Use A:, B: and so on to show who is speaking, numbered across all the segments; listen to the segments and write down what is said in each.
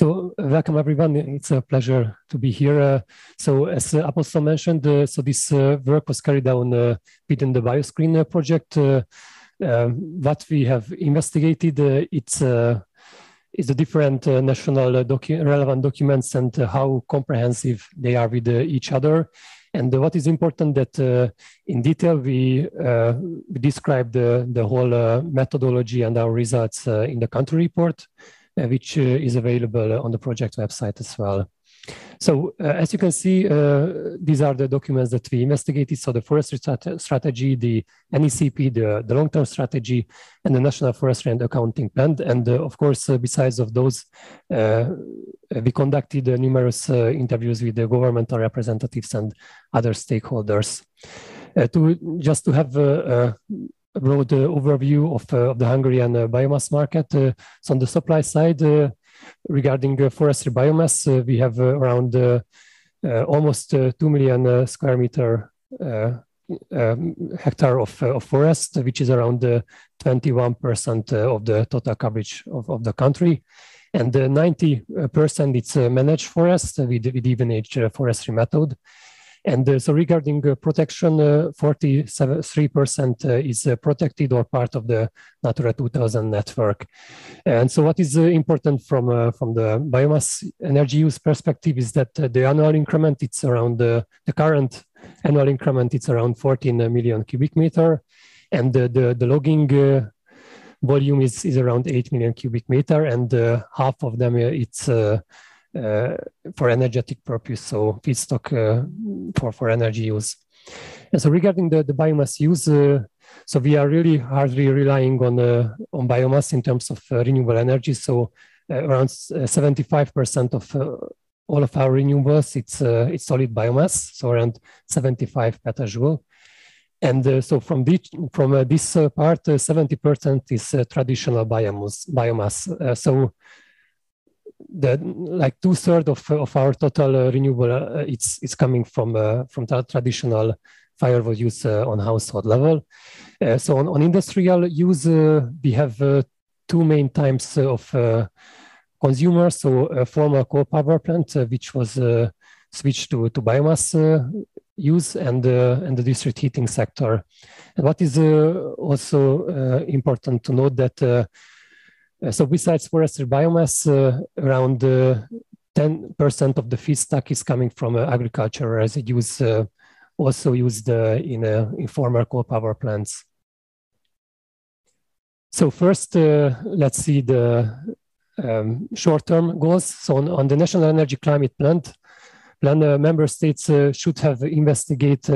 A: Welcome everyone. It's a pleasure to be here. So as Apostle mentioned, so this work was carried out within the BioScreen project. What we have investigated, it's the different national relevant documents and how comprehensive they are with each other. And what is important that in detail we describe the whole methodology and our results in the country report, which is available on the project website as well. So as you can see, these are the documents that we investigated. So the forestry strategy, the NECP, the long-term strategy, and the National Forestry and Accounting Plan. And of course, besides of those, we conducted numerous interviews with the governmental representatives and other stakeholders. Just to have a broad overview of the Hungarian biomass market. So on the supply side, regarding forestry biomass, we have around almost 2 million square meter hectare of forest, which is around 21% of the total coverage of the country. And 90% it's managed forest with even age forestry method. And so regarding protection, 43% is protected or part of the Natura 2000 network. And so what is important from the biomass energy use perspective is that the annual increment, it's around the current annual increment, it's around 14 million cubic meter. And the logging volume is around 8 million cubic meter, and half of them it's for energetic purpose, so feedstock for energy use. And so regarding the biomass use, so we are really hardly relying on biomass in terms of renewable energy. So around 75% of all of our renewables, it's solid biomass, so around 75 petajoule. And so from this part, 70% is traditional biomass. So like 2/3 of our total renewable, it's coming from traditional firewood use on household level. So on industrial use, we have two main types of consumers. So a former coal power plant, which was switched to biomass use, and the district heating sector. And what is also important to note that so besides forestry biomass, around 10% of the feedstock is coming from agriculture residues, also used in former coal power plants. So first, let's see the short-term goals. So on the National Energy Climate Plan, member states should have investigate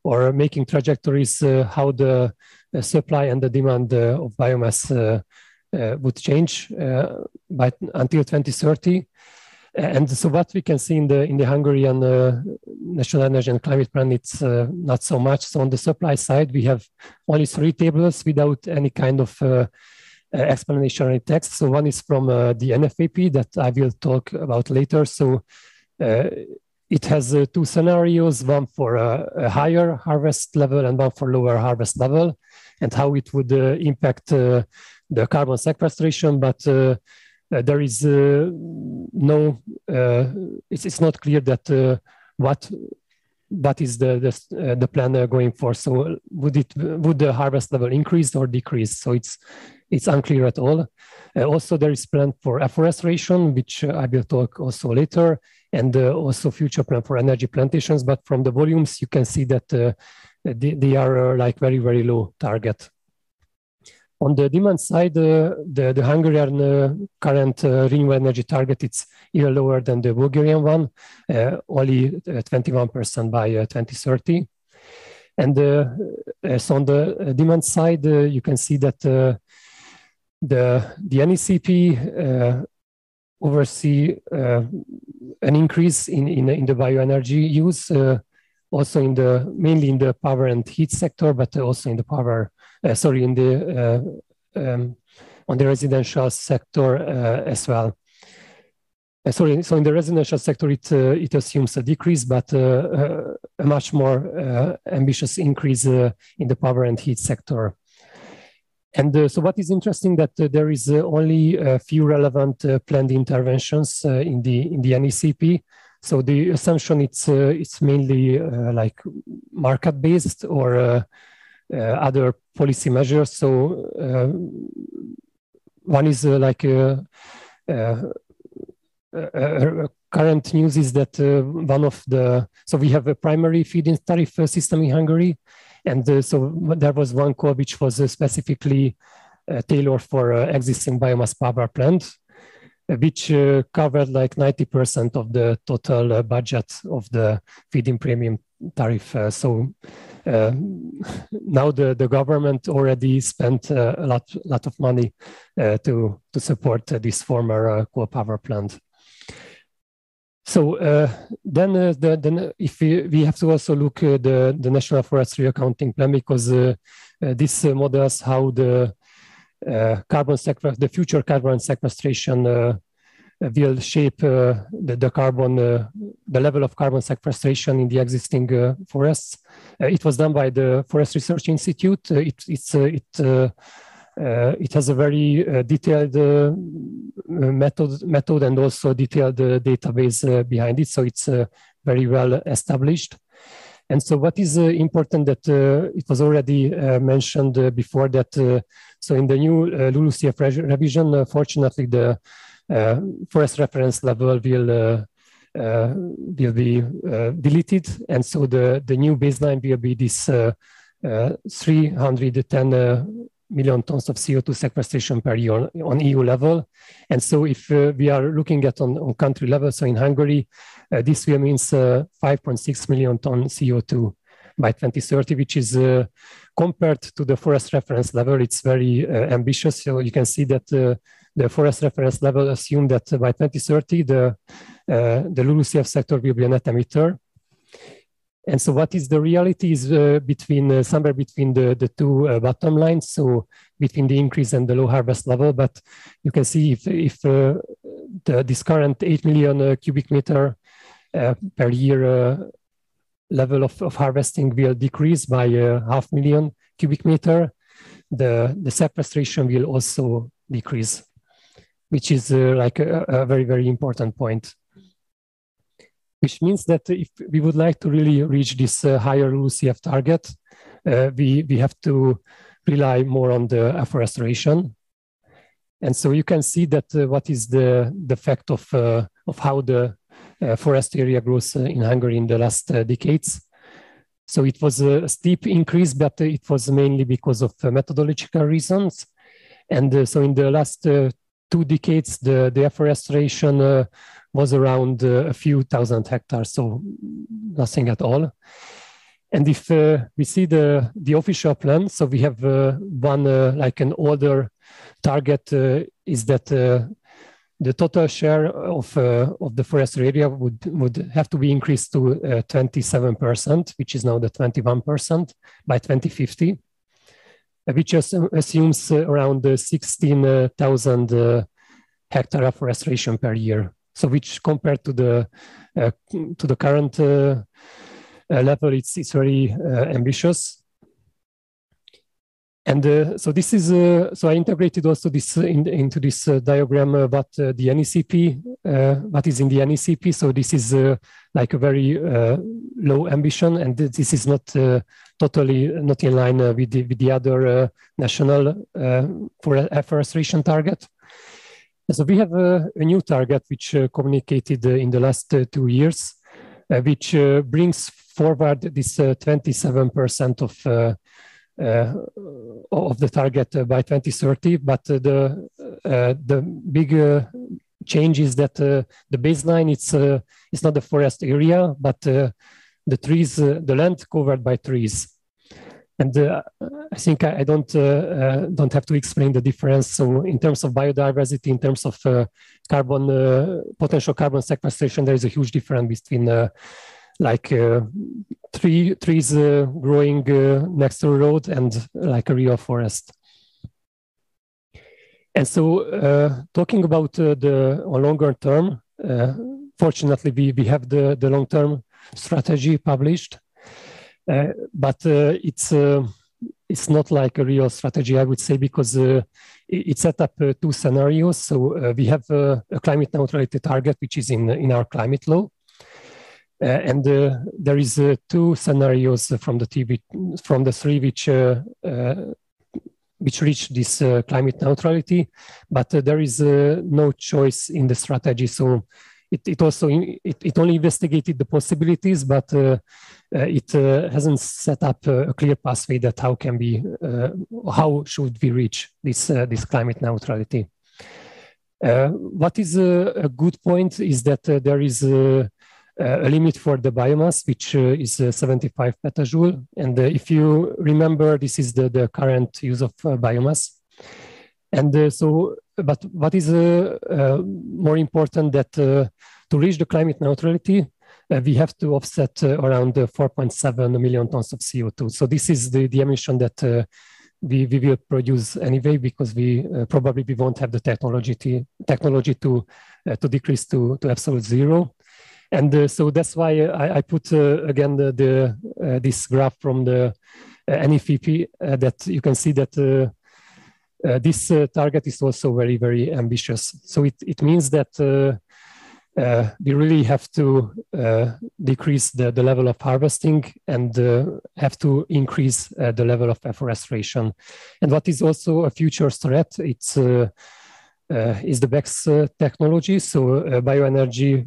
A: or making trajectories how the supply and the demand of biomass would change until 2030. And so what we can see in the Hungarian National Energy and Climate Plan, it's not so much. So on the supply side, we have only 3 tables without any kind of explanatory text. So one is from the NFAP that I will talk about later. So it has 2 scenarios, one for a higher harvest level and one for lower harvest level, and how it would impact the carbon sequestration, but there is no, it's not clear that what is the plan going for. So would the harvest level increase or decrease? So it's unclear at all. Also, there is plan for afforestation, which I will talk also later, and also future plan for energy plantations. But from the volumes, you can see that they are like very, very low target. On the demand side, the Hungarian current renewable energy target, it's even lower than the Bulgarian one, only 21% by 2030. And so on the demand side, you can see that the NECP oversee an increase in the bioenergy use, also mainly in the power and heat sector, but also in the power. On the residential sector as well. So in the residential sector, it assumes a decrease, but a much more ambitious increase in the power and heat sector. And so what is interesting that there is only a few relevant planned interventions in the NECP. So the assumption it's mainly like market-based or other policy measures. So one is current news is that so we have a primary feed-in tariff system in Hungary. And so there was one call which was specifically tailored for existing biomass power plant, which covered like 90% of the total budget of the feed-in premium tariff. So now the government already spent a lot of money to support this former coal power plant. So then if we have to also look at the National Forestry Accounting Plan, because this models how the future carbon sequestration will shape the level of carbon sequestration in the existing forests. It was done by the Forest Research Institute. It has a very detailed method and also detailed database behind it. So it's very well established. And so what is important that it was already mentioned before that, so in the new LULUCF revision, fortunately, the forest reference level will be deleted. And so the new baseline will be this 310 million tons of CO2 sequestration per year on EU level. And so if we are looking at on country level, so in Hungary, this will means 5.6 million ton CO2 by 2030, which is compared to the forest reference level, it's very ambitious. So you can see that the forest reference level assumed that by 2030, the LULUCF sector will be a net emitter. And so what is the reality is somewhere between the two bottom lines, so between the increase and the low harvest level. But you can see if this current 8 million cubic meter per year level of harvesting will decrease by 500,000 cubic meter, the sequestration will also decrease, which is like a very, very important point. Which means that if we would like to really reach this higher LULUCF target, we have to rely more on the afforestation. And so you can see that what is the effect of how the forest area grows in Hungary in the last decades. So it was a steep increase, but it was mainly because of methodological reasons. And so in the last 2 decades, the afforestation was around a few thousand hectares, so nothing at all. And if we see the official plan, so we have one like an older target is that the total share of the forestry area would have to be increased to 27%, which is now the 21% by 2050, which assumes around 16,000 hectare afforestation per year. So which compared to the current level, it's very ambitious. And so this is so I integrated also this into this diagram about the NECP, what is in the NECP. So this is like a very low ambition, and this is not totally not in line with the other national afforestation target. So we have a new target which communicated in the last 2 years, which brings forward this 27% of the target by 2030. But the big change is that the baseline it's not the forest area, but the trees, the land covered by trees. And I think I don't have to explain the difference. So in terms of biodiversity, in terms of potential carbon sequestration, there is a huge difference between trees growing next to a road and like a real forest. And so talking about the longer term, fortunately we have the long-term strategy published. But it's it's not like a real strategy, I would say, because it set up two scenarios. So we have a climate neutrality target, which is in our climate law. And there is two scenarios from the three which reach this climate neutrality, but there is no choice in the strategy. So it only investigated the possibilities, but it hasn't set up a clear pathway that how should we reach this climate neutrality. What is a good point is that there is a limit for the biomass, which is 75 petajoule. And if you remember, this is the current use of biomass. And but what is more important that to reach the climate neutrality, we have to offset around 4.7 million tons of CO2. So this is the emission that we will produce anyway, because we won't have the technology to decrease to absolute zero. And so that's why I put again this graph from the NEFP that you can see that this target is also very, very ambitious. So it means that we really have to decrease the level of harvesting and have to increase the level of afforestation. And what is also a future threat, is the BECCS technology, so bioenergy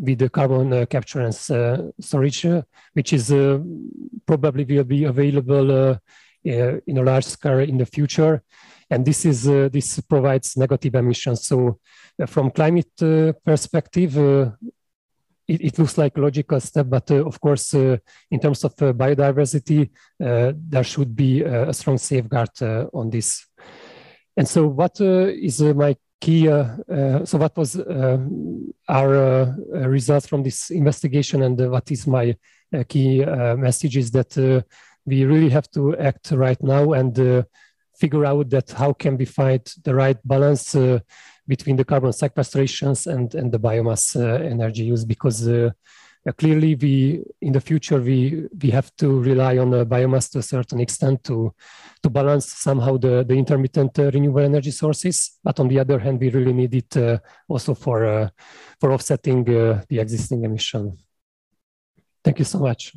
A: with the carbon capture and storage, which is probably will be available in a large scale in the future. And this provides negative emissions. So from climate perspective, it looks like a logical step, but of course, in terms of biodiversity, there should be a strong safeguard on this. And so what is my key, so what was our results from this investigation, and what is my key message is that we really have to act right now and figure out that how can we find the right balance between the carbon sequestrations and the biomass energy use, because clearly in the future we have to rely on biomass to a certain extent to balance somehow the intermittent renewable energy sources, but on the other hand we really need it also for offsetting the existing emission. Thank you so much.